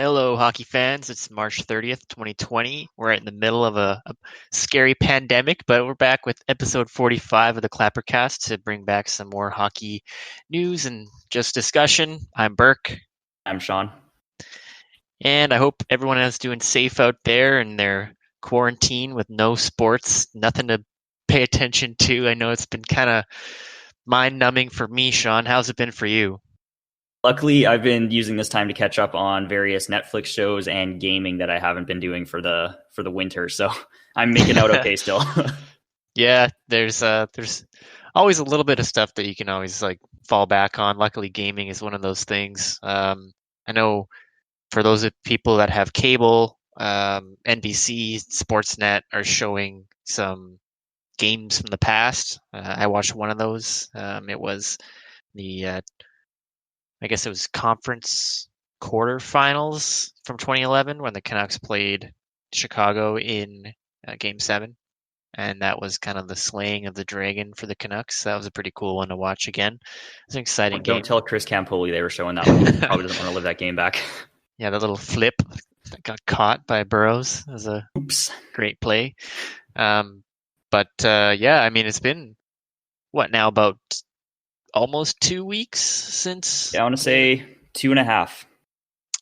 Hello, hockey fans. It's March 30th, 2020. We're in the middle of a scary pandemic, but we're back with episode 45 of the Clappercast to bring back some more hockey news and just discussion. I'm Burke, I'm Sean. and I hope everyone is doing safe out there in their quarantine with no sports, nothing to pay attention to. I know it's been kind of mind-numbing for me, Sean. How's it been for you? Luckily, I've been using this time to catch up on various Netflix shows and gaming that I haven't been doing for the winter. So I'm making out okay still. Yeah, there's always a little bit of stuff that you can always like fall back on. Luckily, gaming is one of those things. I know for those of people that have cable, NBC, Sportsnet are showing some games from the past. I watched one of those. It was the I guess it was conference quarterfinals from 2011 when the Canucks played Chicago in Game 7. And that was kind of the slaying of the dragon for the Canucks. That was a pretty cool one to watch again. It's an exciting Don't game. tell Chris Campoli they were showing that one. He probably doesn't want to live that game back. Yeah, the little flip that got caught by Burrows was a Oops. great play. Yeah, I mean, it's been what now, about almost 2 weeks since Yeah, I want to say 2.5.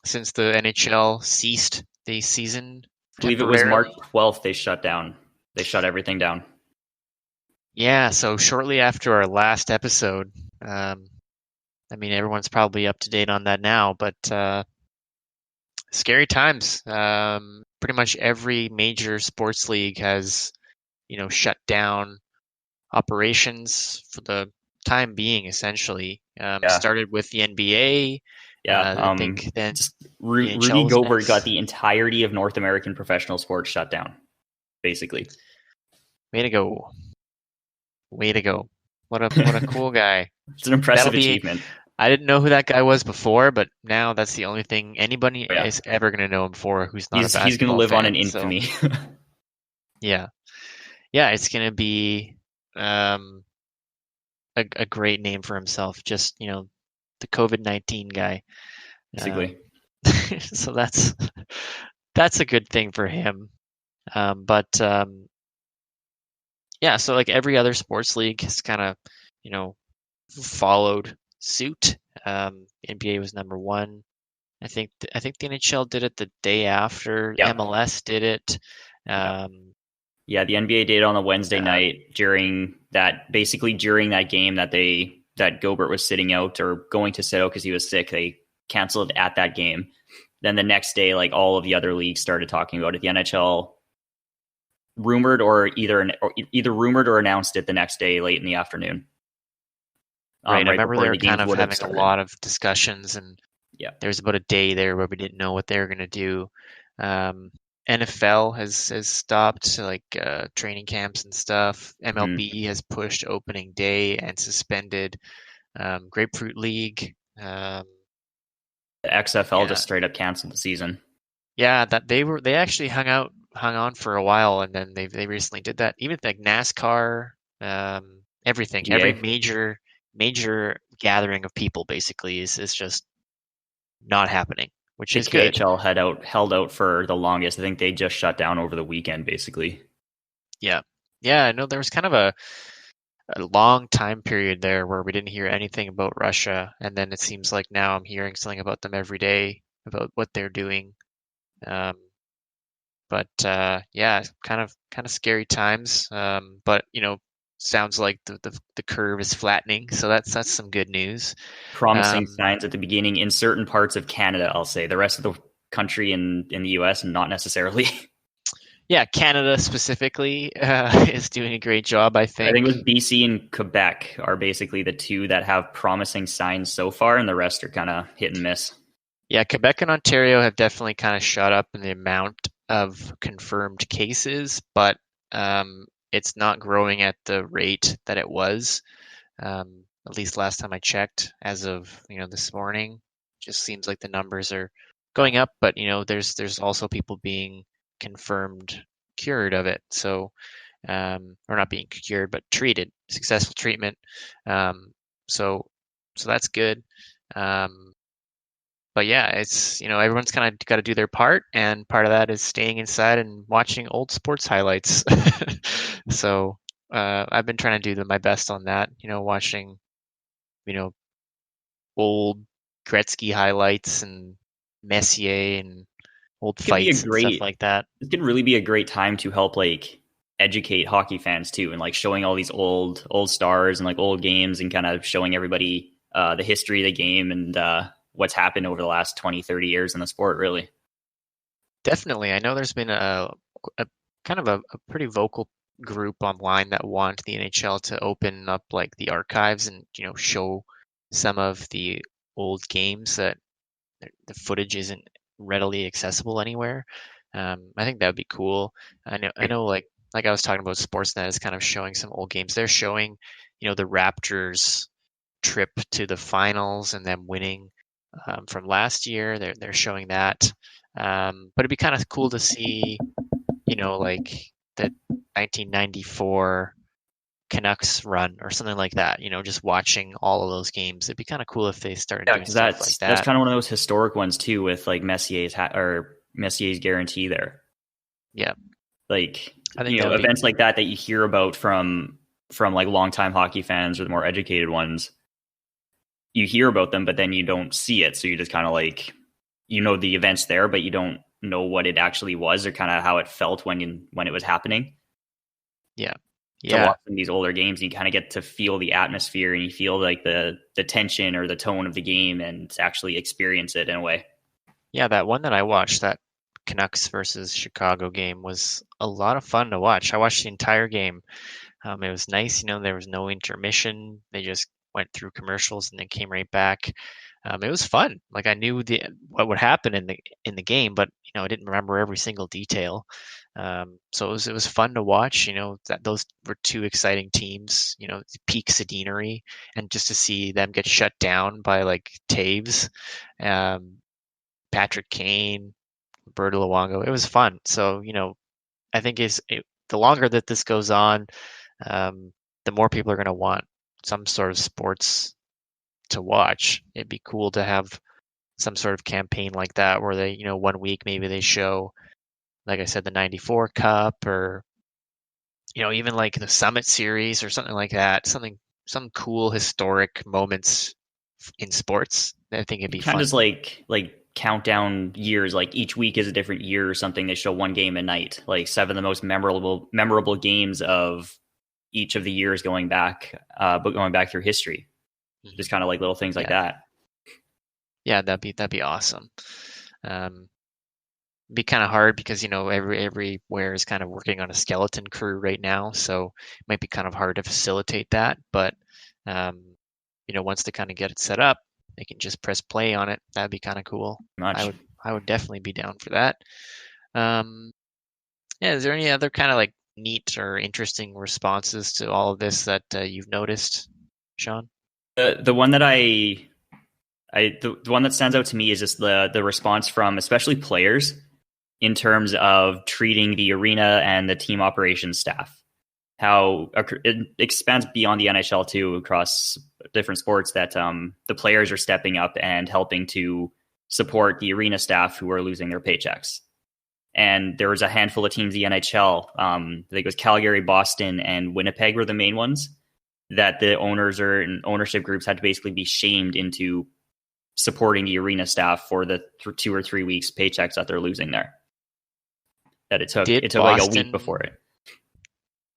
since the NHL ceased the season I believe it was March temporarily. 12th they shut down. They shut everything down. Yeah, so shortly after our last episode, I mean, everyone's probably up to date on that now, but scary times. Pretty much every major sports league has, shut down operations for the time being, essentially. Yeah. Started with the NBA. Yeah. I think then Just the Rudy NHL was Gobert got next. the entirety of North American professional sports shut down, basically. Way to go. Way to go. What a cool guy. It's an That'll impressive be achievement. I didn't know who that guy was before, but now that's the only thing anybody Oh, yeah. is ever going to know him for who's not a He's going to basketball live on in fan. So, infamy. yeah. Yeah, it's going to be um, a great name for himself. Just, the COVID-19 guy. Um, Basically. so that's a good thing for him. But yeah, so like every other sports league has kind of, you know, followed suit. NBA was number one. I think the NHL did it the day after. Yeah. MLS did it. Yeah. Um, Yeah, the NBA did on a Wednesday uh, night during that game that Gobert was sitting out or going to sit out because he was sick. They canceled at that game. Then the next day, like all of the other leagues started talking about it. The NHL rumored or either rumored or announced it the next day late in the afternoon. right. I Right remember before they were the kind games of would have having a started. lot of discussions, and Yeah. there was about a day there where we didn't know what they were going to do. Um, NFL has stopped like training camps and stuff. Mm-hmm. MLB has pushed opening day and suspended Grapefruit League. The XFL Yeah, just straight up canceled the season. yeah, that they actually hung on for a while, and then they recently did that. Even like NASCAR, everything, every GA. major gathering of people basically is just not happening, which The is good. KHL held out for the longest. I think they just shut down over the weekend, basically. Yeah, yeah. I know there was kind of a long time period there where we didn't hear anything about Russia, and then it seems like now I'm hearing something about them every day about what they're doing. Um, yeah, kind of scary times. But sounds like the curve is flattening, so that's some good news. Promising Um, signs at the beginning in certain parts of Canada, I'll say. The rest of the country in the US, not necessarily. yeah, Canada specifically is doing a great job, I I think it think. was BC and Quebec are basically the two that have promising signs so far, and the rest are kind of hit and miss. Yeah, Quebec and Ontario have definitely kind of shot up in the amount of confirmed cases, but it's not growing at the rate that it was. At least last time I checked, as of this morning, just seems like the numbers are Yeah. going up. But there's also people being confirmed cured of it. So or not being cured, but treated, successful treatment. Um, so so that's good. Um, but yeah, it's everyone's kind of got to do their part, and part of that is staying inside and watching old sports highlights. So I've been trying to do my best on that. Watching you know old Gretzky highlights and Messier and old It could be a fights and stuff great. like that. This could really be a great time to help like educate hockey fans too, and like showing all these old stars and like old games, and kind of showing everybody the history of the game and what's happened over the last 20, 30 years in the sport. Really, Definitely, I know there's been a kind of a pretty vocal group online that want the NHL to open up like the archives and show some of the old games that the footage isn't readily accessible anywhere. I think that would be cool. I know, like I was talking about, Sportsnet is kind of showing some old games. They're showing, the Raptors trip to the finals and them winning from last year. They're showing that. But it'd be kind of cool to see, like the 1994 Canucks run or something like that. Just watching all of those games. It'd be kind of cool if they started yeah, doing because stuff like that's that. kind of one of those historic ones too, with like or Messier's guarantee there. Yeah, Like I think that would be events like that you hear about from like longtime hockey fans or the more educated ones. You hear about them, but then you don't see it, so you just kind of like the events there, but you don't know what it actually was or kind of how it felt when it was happening. yeah, To yeah, watch these older games, you kind of get to feel the atmosphere, and you feel like the tension or the tone of the game, and actually experience it in a way. yeah. That one that I watched, that Canucks versus Chicago game, was a lot of fun to watch. I watched the entire game. It was nice, there was no intermission. They just went through commercials and then came right back. It was fun. Like I knew what would happen in the game, but I didn't remember every single detail. So it was fun to watch. That those were two exciting teams. Peak Sedinary, and just to see them get shut down by like Taves, um, Patrick Kane, Roberto Luongo. It was fun. So I think the longer that this goes on, the more people are going to want some sort of sports to watch. It'd be cool to have some sort of campaign like that where they, one week maybe they show, like I said, the 94 Cup, or, even like the Summit Series or something like that. Some cool historic moments in sports. I think it'd be Kind of fun. just like countdown years, like each week is a different year or something. They show one game a night, like seven of the most memorable games of each of the years going back, but going back through history. Just kind of like little things like Yeah. that. Yeah, that'd be awesome. Be kind of hard because everywhere is kind of working on a skeleton crew right now, so it might be kind of hard to facilitate that. But um, once they kind of get it set up, they can just press play on it. That'd be kind of cool. I Much. would I would definitely be down for that. Um, yeah, is there any other kind of like neat or interesting responses to all of this that you've noticed, Sean? The one that the one that stands out to me is just the response from especially players in terms of treating the arena and the team operations staff. How it expands beyond the NHL too, across different sports, that the players are stepping up and helping to support the arena staff who are losing their paychecks. And there was a handful of teams in the NHL. I think it was Calgary, Boston, and Winnipeg were the main ones that the owners and ownership groups had to basically be shamed into supporting the arena staff for the 2 or 3 weeks paychecks that they're losing there. That it took like a week before it.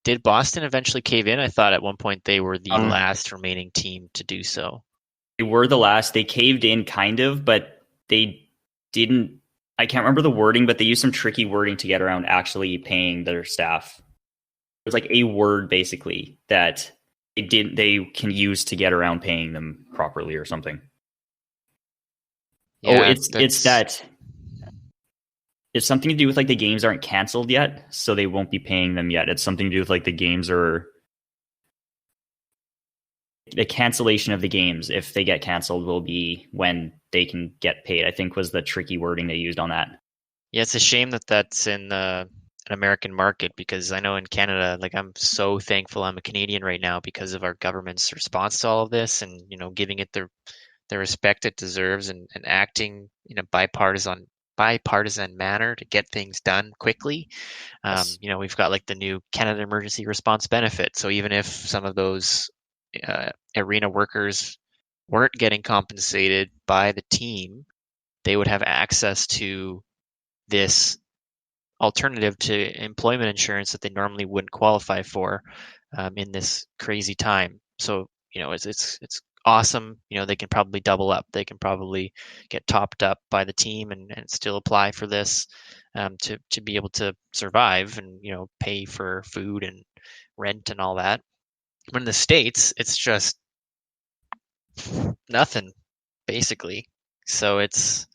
Did Boston eventually cave in? I thought at one point they were the last remaining team to do so. They were the last. They caved in kind of, but they didn't. I can't remember the wording, but they used some tricky wording to get around actually paying their staff. It was like a word basically that they can use to get around paying them properly or something. Yeah, it's something to do with like the games aren't canceled yet, so they won't be paying them yet. It's something to do with like the games are the cancellation of the games. If they get canceled, will be when they can get paid, I think was the tricky wording they used on that. Yeah, it's a shame that that's in an American market, because I know in Canada, like I'm so thankful I'm a Canadian right now because of our government's response to all of this, and giving it the the respect it deserves and acting in a bipartisan manner to get things done quickly. Yes. We've got like the new Canada Emergency Response Benefit. So even if some of those arena workers weren't getting compensated by the team, they would have access to this alternative to employment insurance that they normally wouldn't qualify for in this crazy time. So it's awesome. They can probably double up. They can probably get topped up by the team and still apply for this to be able to survive and pay for food and rent and all that. When in the States, it's just nothing basically. So it's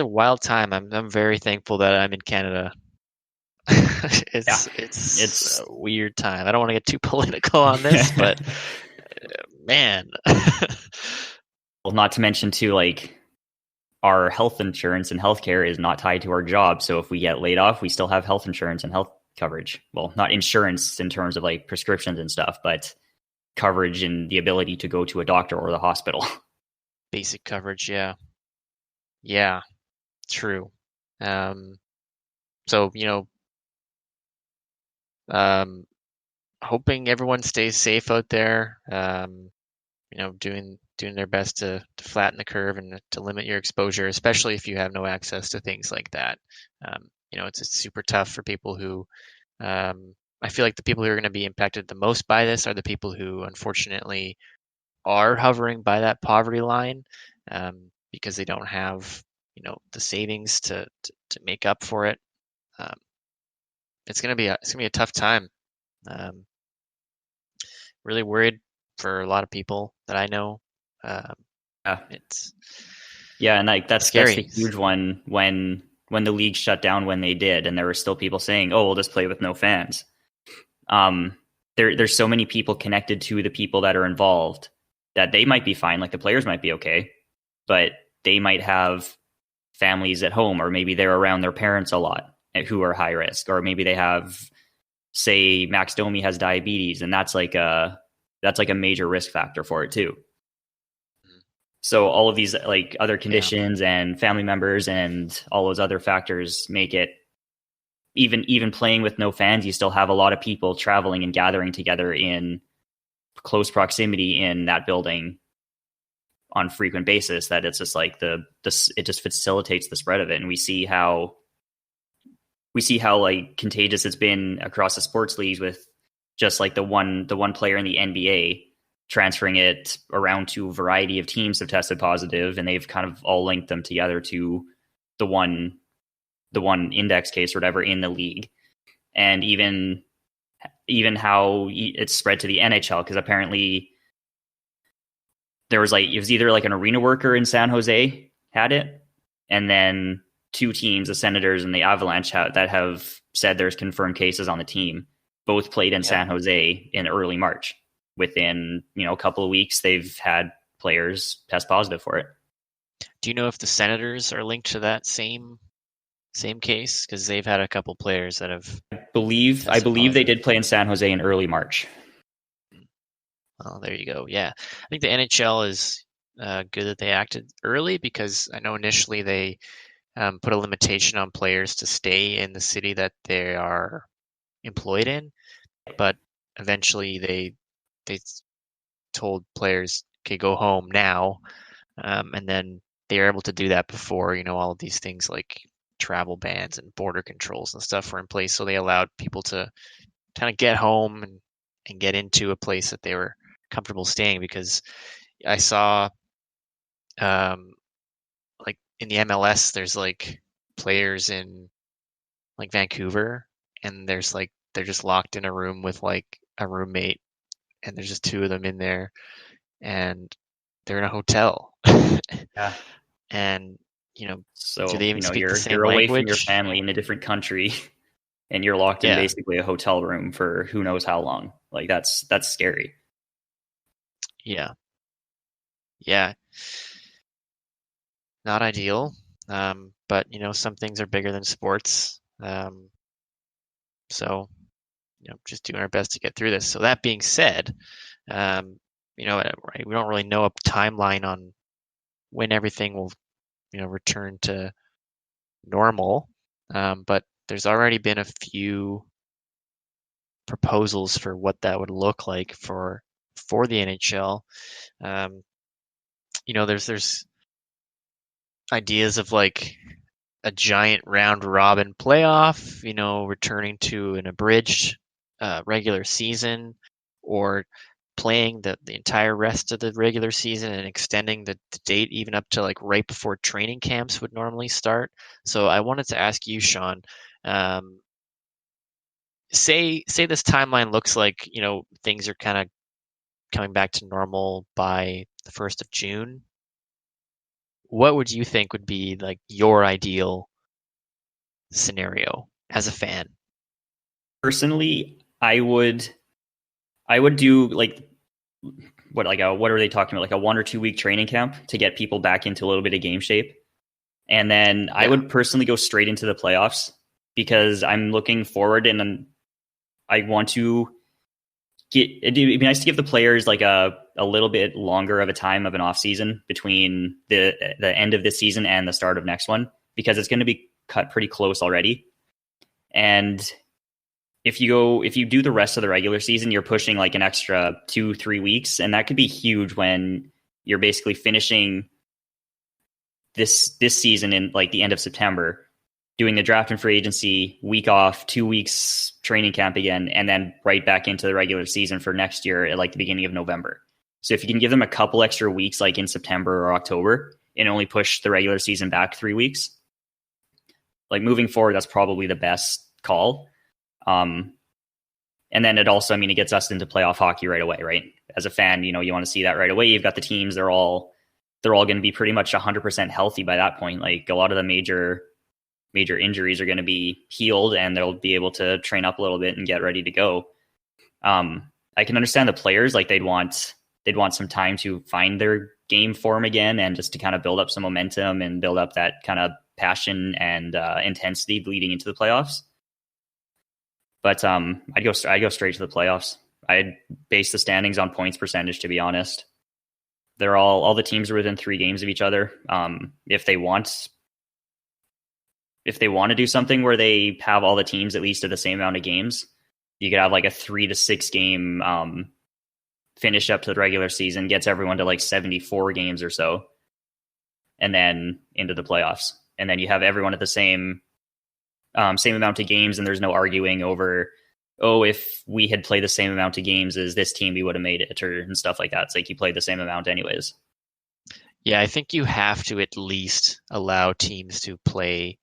a wild time. I'm very thankful that I'm in Canada. Yeah. It's a weird time. I don't want to get too political on this, but man. Well, not to mention too, like, our health insurance and healthcare is not tied to our job. So if we get laid off, we still have health insurance and health coverage. Well, not insurance in terms of like prescriptions and stuff, but coverage and the ability to go to a doctor or the hospital. Basic coverage, yeah. Yeah, true. So, hoping everyone stays safe out there. Doing their best to flatten the curve and to limit your exposure, especially if you have no access to things like that. It's super tough for people who. I feel like the people who are going to be impacted the most by this are the people who, unfortunately, are hovering by that poverty line because they don't have, the savings to make up for it. It's gonna be a tough time. Um, really worried for a lot of people that I know. It's yeah, and like that's scary. That's the huge one when the league shut down when they did, and there were still people saying, "Oh, we'll just play with no fans." There's so many people connected to the people that are involved that they might be fine, like the players might be okay, but they might have families at home, or maybe they're around their parents a lot who are high risk, or maybe they have, say, Max Domi has diabetes, and that's like a major risk factor for it too. So all of these like other conditions and family members and all those other factors make it even playing with no fans, you still have a lot of people traveling and gathering together in close proximity in that building on frequent basis, that it's just like it just facilitates the spread of it. And we see how like contagious it's been across the sports leagues with just like the one player in the NBA transferring it around to a variety of teams have tested positive, and they've kind of all linked them together to the one index case or whatever in the league. And even how it's spread to the NHL, because apparently it was either like an arena worker in San Jose had it, and then two teams, the Senators and the Avalanche, that have said there's confirmed cases on the team, both played in San Jose in early March. Within a couple of weeks, they've had players test positive for it. Do you know if the Senators are linked to that same case? Because they've had a couple players that have. I believe they did play in San Jose in early March. Oh, there you go. Yeah, I think the NHL is good that they acted early, because I know initially they put a limitation on players to stay in the city that they are employed in, but eventually they told players, okay, go home now, and then they were able to do that before all of these things like travel bans and border controls and stuff were in place. So they allowed people to kind of get home and get into a place that they were comfortable staying. Because I saw like in the MLS, there's like players in like Vancouver, and they're just locked in a room with like a roommate, and there's just two of them in there, and they're in a hotel. Yeah. And so do they even speak the same you're language? away from your family in a different country, and you're locked in basically a hotel room for who knows how long. Like that's scary. Yeah. Not ideal. But some things are bigger than sports. So just doing our best to get through this. So that being said, right? We don't really know a timeline on when everything will, return to normal. But there's already been a few proposals for what that would look like for the NHL. Um, there's ideas of like a giant round robin playoff, returning to an abridged regular season, or playing the entire rest of the regular season and extending the date even up to like right before training camps would normally start. So I wanted to ask you, Sean, um, say this timeline looks like, things are kind of coming back to normal by the 1st of June. What would you think would be like your ideal scenario as a fan? Personally, I would do like what are they talking about, like a 1 or 2 week training camp to get people back into a little bit of game shape, and then I would personally go straight into the playoffs because I'm looking forward and I want to it'd be nice to give the players like a little bit longer of a time of an off season between the end of this season and the start of next one, because it's going to be cut pretty close already. And if you do the rest of the regular season, you're pushing like an extra 2-3 weeks, and that could be huge when you're basically finishing this season in like the end of September, doing the draft and free agency, week off, 2 weeks training camp again, and then right back into the regular season for next year at like the beginning of November. So if you can give them a couple extra weeks like in September or October and only push the regular season back 3 weeks, like moving forward, that's probably the best call. And then it also, it gets us into playoff hockey right away, right? As a fan, you want to see that right away. You've got the teams, they're all going to be pretty much 100% healthy by that point. Like a lot of the major injuries are going to be healed, and they'll be able to train up a little bit and get ready to go. I can understand the players, like they'd want some time to find their game form again, and just to kind of build up some momentum and build up that kind of passion and intensity leading into the playoffs. But I'd go straight to the playoffs. I'd base the standings on points percentage, to be honest. They're all the teams are within 3 games of each other. If they want to do something where they have all the teams at least at the same amount of games, you could have like a 3 to 6 game finish up to the regular season, gets everyone to like 74 games or so, and then into the playoffs. And then you have everyone at the same amount of games, and there's no arguing over, if we had played the same amount of games as this team, we would have made it, and stuff like that. It's like you played the same amount anyways. Yeah, I think you have to at least allow teams to play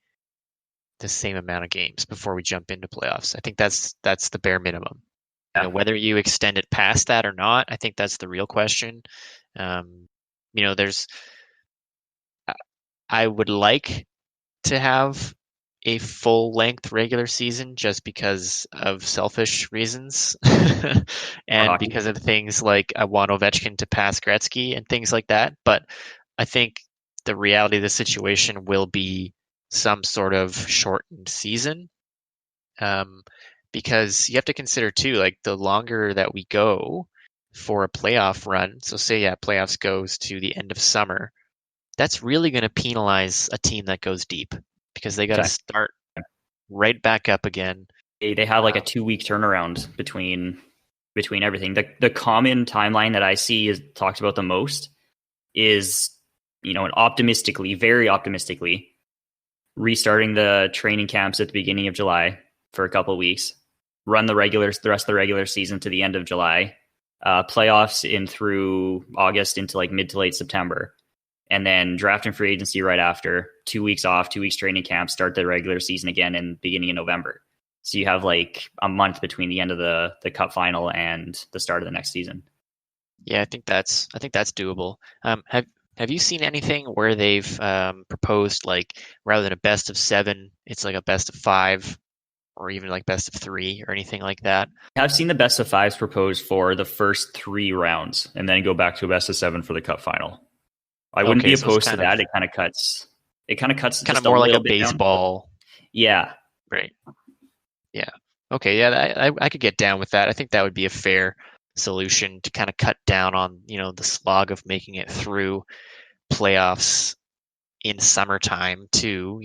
the same amount of games before we jump into playoffs. I think that's the bare minimum. Yeah. Whether you extend it past that or not, I think that's the real question. I would like to have a full-length regular season just because of selfish reasons and because of things like I want Ovechkin to pass Gretzky and things like that. But I think the reality of the situation will be some sort of shortened season, because you have to consider too, like the longer that we go for a playoff run. So say, playoffs goes to the end of summer. That's really going to penalize a team that goes deep, because they got to start right back up again. They have like a 2-week turnaround between everything. The common timeline that I see is talked about the most is, and very optimistically, restarting the training camps at the beginning of July for a couple of weeks, run the rest of the regular season to the end of July, playoffs in through August into like mid to late September, and then draft and free agency right after, 2 weeks off, 2 weeks training camp, start the regular season again in beginning of November. So you have like a month between the end of the cup final and the start of the next season. Yeah, I think that's doable. Have you seen anything where they've proposed, like, rather than a best of 7, it's like a best of 5, or even like best of 3 or anything like that? I've seen the best of 5s proposed for the first 3 rounds and then go back to a best of 7 for the cup final. I wouldn't be opposed to that. It kind of cuts kind of more like a baseball. Down. Yeah. Right. Yeah. Okay. Yeah. I could get down with that. I think that would be a fair solution to kind of cut down on, the slog of making it through playoffs in summertime too.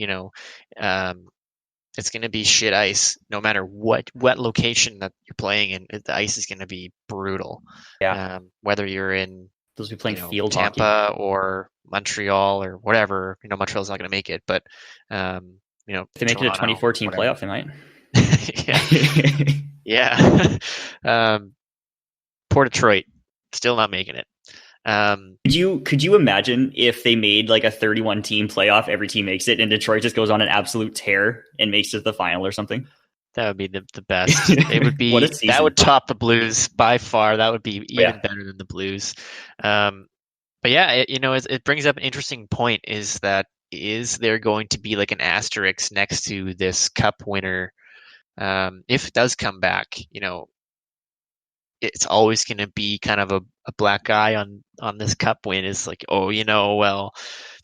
It's going to be shit ice no matter what location that you're playing in. The ice is going to be brutal. Yeah, Whether you're in, those be playing field hockey. Tampa or Montreal or whatever. Montreal's not going to make it, but If they make it a Toronto, 2014 whatever. playoff, they might. Yeah. Poor Detroit, still not making it. Could you imagine if they made like a 31 team playoff, every team makes it, and Detroit just goes on an absolute tear and makes it to the final or something? That would be the best. It would be that would top the Blues by far. That would be even better than the Blues. But yeah, it brings up an interesting point. Is there going to be like an asterisk next to this Cup winner if it does come back? It's always going to be kind of a black eye on this Cup win. Is like, well,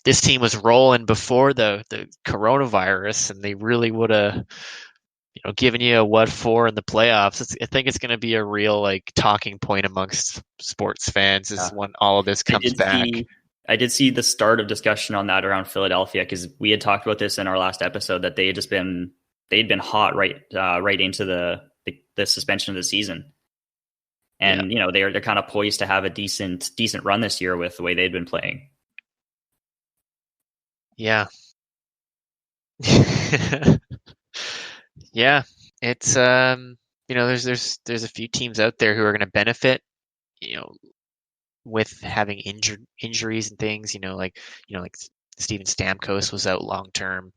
this team was rolling before the coronavirus, and they really would have given you a what for in the playoffs. I think it's going to be a real like talking point amongst sports fans is when all of this comes back. I did see the start of discussion on that around Philadelphia, because we had talked about this in our last episode that they'd been hot right into the suspension of the season. And they're kind of poised to have a decent run this year with the way they've been playing. Yeah. Yeah. It's there's a few teams out there who are going to benefit, with having injuries and things, like Steven Stamkos was out long term.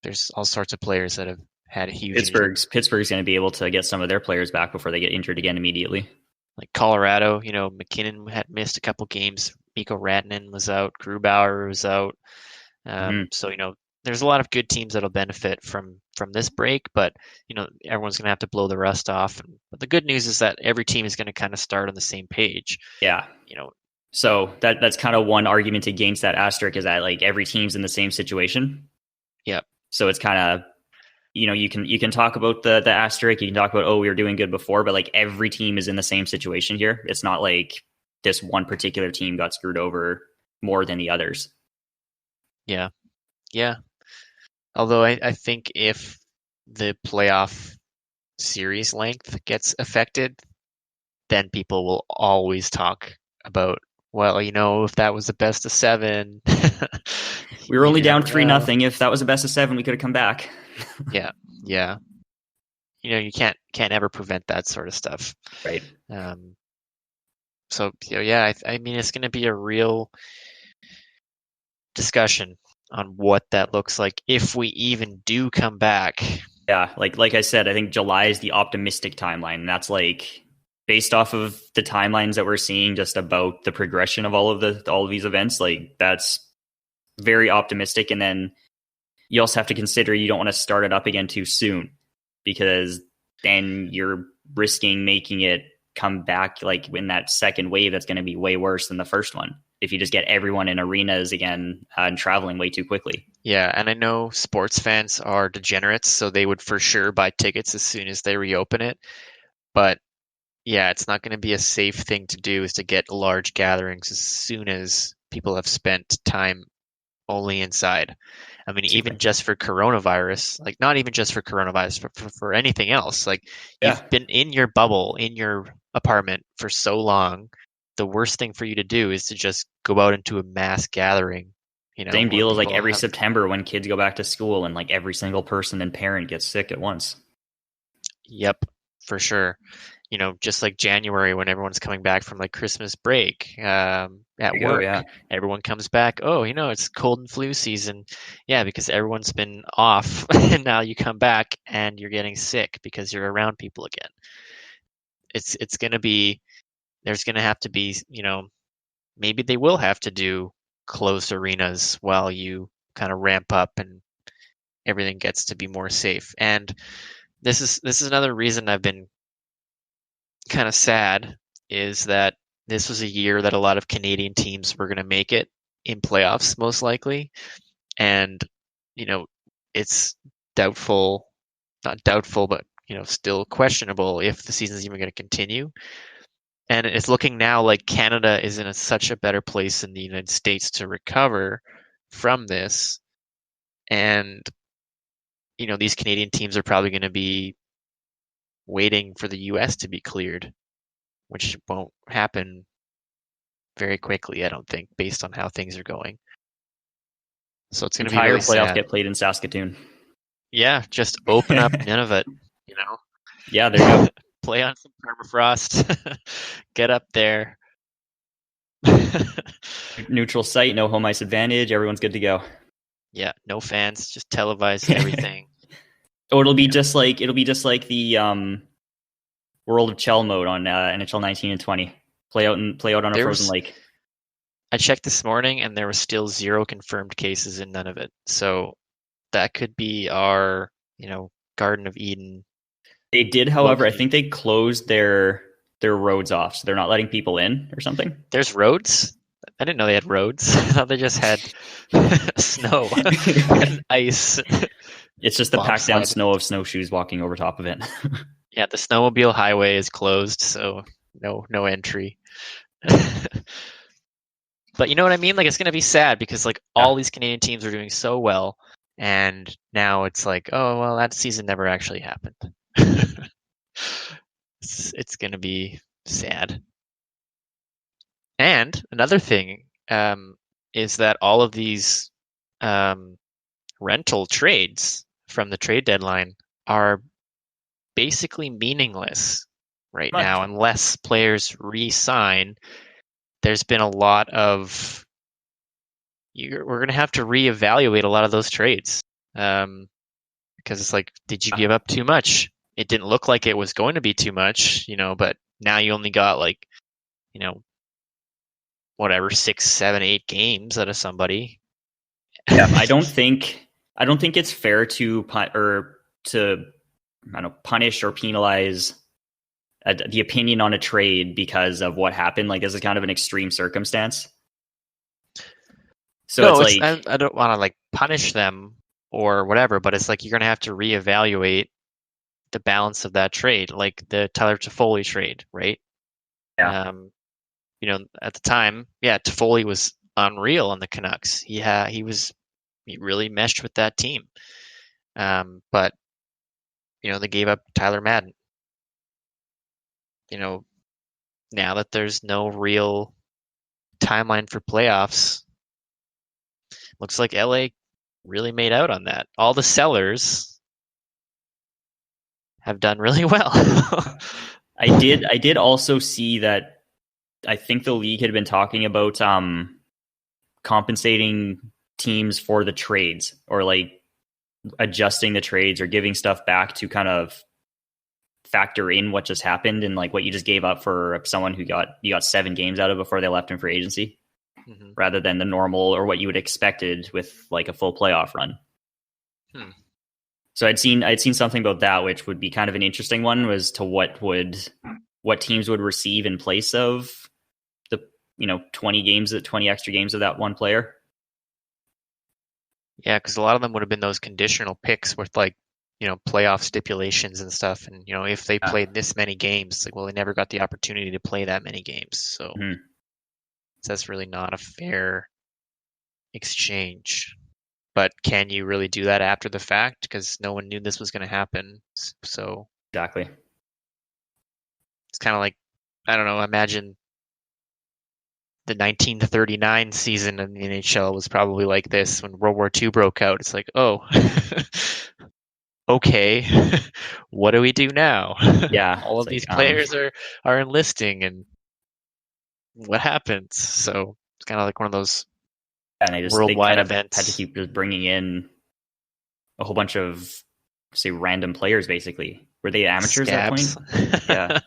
There's all sorts of players that have had a huge Pittsburgh's going to be able to get some of their players back before they get injured again immediately. Like Colorado, McKinnon had missed a couple games. Mikko Rantanen was out. Grubauer was out. So there's a lot of good teams that'll benefit from this break, but everyone's going to have to blow the rust off. But the good news is that every team is going to kind of start on the same page. Yeah. So that's kind of one argument against that asterisk, is that like every team's in the same situation. Yeah. So it's kind of, you can talk about the asterisk, you can talk about, we were doing good before, but like every team is in the same situation here. It's not like this one particular team got screwed over more than the others. Yeah. Yeah. Although I think if the playoff series length gets affected, then people will always talk about, well, if that was the best of 7. We were only down 3-0. If that was the best of 7, we could have come back. Yeah. You can't ever prevent that sort of stuff. Right. So I mean, it's going to be a real discussion on what that looks like if we even do come back. Yeah, like I said, I think July is the optimistic timeline, and that's like based off of the timelines that we're seeing just about the progression of all of these events. Like that's very optimistic, and then you also have to consider you don't want to start it up again too soon, because then you're risking making it come back like in that second wave that's going to be way worse than the first one if you just get everyone in arenas again and traveling way too quickly. Yeah, and I know sports fans are degenerates, so they would for sure buy tickets as soon as they reopen it. But yeah, it's not going to be a safe thing to do, is to get large gatherings as soon as people have spent time only inside. I mean, even just for coronavirus, like not even just for coronavirus, but for anything else, like you've been in your bubble, in your apartment for so long, the worst thing for you to do is to just go out into a mass gathering. Same deal as like every September when kids go back to school and like every single person and parent gets sick at once. Yep, for sure. Just like January when everyone's coming back from like Christmas break at work, everyone comes back. Oh, it's cold and flu season. Yeah, because everyone's been off and now you come back and you're getting sick because you're around people again. It's going to be, there's going to have to be, maybe they will have to do closed arenas while you kind of ramp up and everything gets to be more safe. And this is another reason I've been kind of sad, is that this was a year that a lot of Canadian teams were going to make it in playoffs, most likely. And, it's not doubtful, but still questionable if the season's even going to continue. And it's looking now like Canada is in such a better place than the United States to recover from this. And, these Canadian teams are probably going to be waiting for the US to be cleared, which won't happen very quickly, I don't think, based on how things are going. So it's going to be Entire really playoffs sad. get played in Saskatoon. Yeah, just open up Nunavut, Yeah, there you go. Play on some permafrost, get up there. Neutral site, no home ice advantage. Everyone's good to go. Yeah, no fans, just televised everything. Oh, it'll be just like the World of Chell mode on NHL 19 and 20. Play out on a frozen lake. I checked this morning, and there was still 0 confirmed cases in Nunavut. So that could be our, Garden of Eden. They did, however, I think they closed their roads off, so they're not letting people in or something. There's roads? I didn't know they had roads. I thought they just had snow and ice. It's just the packed down snow of snowshoes walking over top of it. Yeah, the snowmobile highway is closed, so no entry. But you know what I mean? Like, it's going to be sad because all these Canadian teams are doing so well, and now it's like, oh, well, that season never actually happened. It's going to be sad. And another thing is that all of these rental trades from the trade deadline are basically meaningless right now unless players re-sign. There's been a lot of we're going to have to reevaluate a lot of those trades because it's like, did you give up too much? It didn't look like it was going to be too much, but now you only got whatever 6, 7, 8 games out of somebody. Yeah, I don't think it's fair to punish or penalize the opinion on a trade because of what happened. Like, this is kind of an extreme circumstance. So no, it's like, I don't want to punish them or whatever, but it's like you're going to have to reevaluate the balance of that trade, like the Tyler Toffoli trade, right? Yeah. At the time, Toffoli was unreal on the Canucks. He really meshed with that team. But they gave up Tyler Madden. Now that there's no real timeline for playoffs, looks like LA really made out on that. All the sellers have done really well. I did also see that I think the league had been talking about compensating teams for the trades, or adjusting the trades or giving stuff back to kind of factor in what just happened and what you just gave up for someone who you got 7 games out of before they left in free agency, rather than the normal or what you would expected with a full playoff run. So I'd seen something about that, which would be kind of an interesting one, was to what teams would receive in place of the 20 extra games of that one player. Yeah, because a lot of them would have been those conditional picks with playoff stipulations and stuff. And, if they played this many games, they never got the opportunity to play that many games. So that's really not a fair exchange. But can you really do that after the fact? Because no one knew this was going to happen. So exactly. It's kind of like, I don't know, imagine the 1939 season in the NHL was probably like this when World War II broke out. It's like, oh, okay, what do we do now? Yeah, all of these players are enlisting, and what happens? So it's kind of like one of those worldwide events. Had to keep just bringing in a whole bunch of, say, random players. Basically, were they amateurs at that point? Yeah,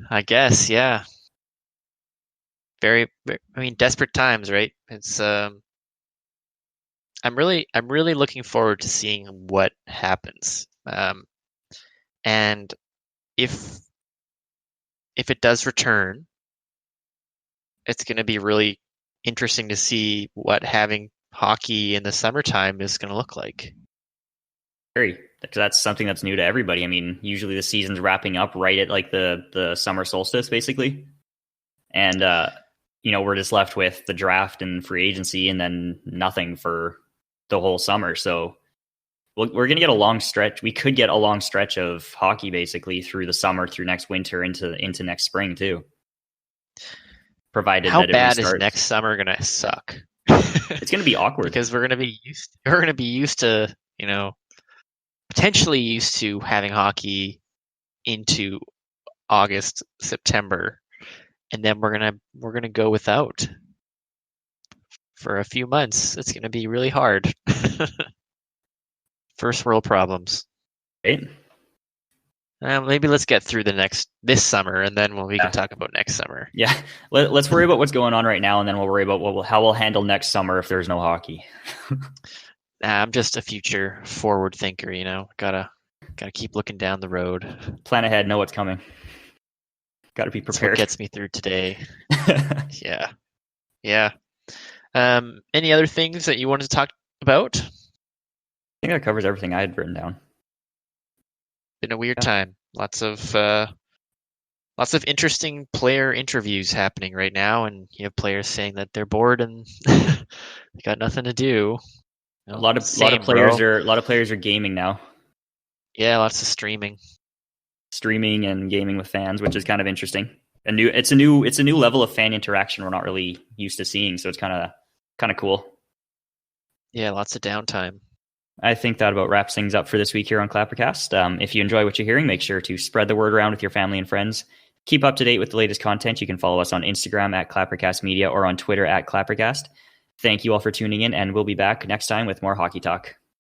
I guess. Yeah. Very, desperate times, right? It's I'm really looking forward to seeing what happens. And if it does return, it's going to be really interesting to see what having hockey in the summertime is going to look like. Very, because that's something that's new to everybody. I mean, usually the season's wrapping up right at like the summer solstice, basically, and we're just left with the draft and free agency, and then nothing for the whole summer. So we're going to get a long stretch. We could get a long stretch of hockey basically through the summer, through next winter, into next spring too. Provided how that bad is next summer going to suck? It's going to be awkward because we're going to be used to potentially used to having hockey into August, September, and then we're gonna go without for a few months. It's gonna be really hard. First world problems. Right? Maybe let's get through this summer, and then we can talk about next summer. Yeah, let's worry about what's going on right now, and then we'll worry about how we'll handle next summer if there's no hockey. I'm just a future forward thinker, Gotta keep looking down the road. Plan ahead, know what's coming. Got to be prepared. That's what gets me through today. Yeah. Any other things that you wanted to talk about? I think that covers everything I had written down. Been a weird time. Lots of interesting player interviews happening right now, and you have players saying that they're bored and they got nothing to do. A lot of players are gaming now. Yeah, lots of streaming and gaming with fans, which is kind of interesting. It's a new level of fan interaction we're not really used to seeing, so it's kind of cool. Yeah, lots of downtime. I think that about wraps things up for this week here on Clappercast. If you enjoy what you're hearing, make sure to spread the word around with your family and friends. Keep up to date with the latest content. You can follow us on Instagram at Clappercast Media or on Twitter at Clappercast. Thank you all for tuning in, and we'll be back next time with more hockey talk.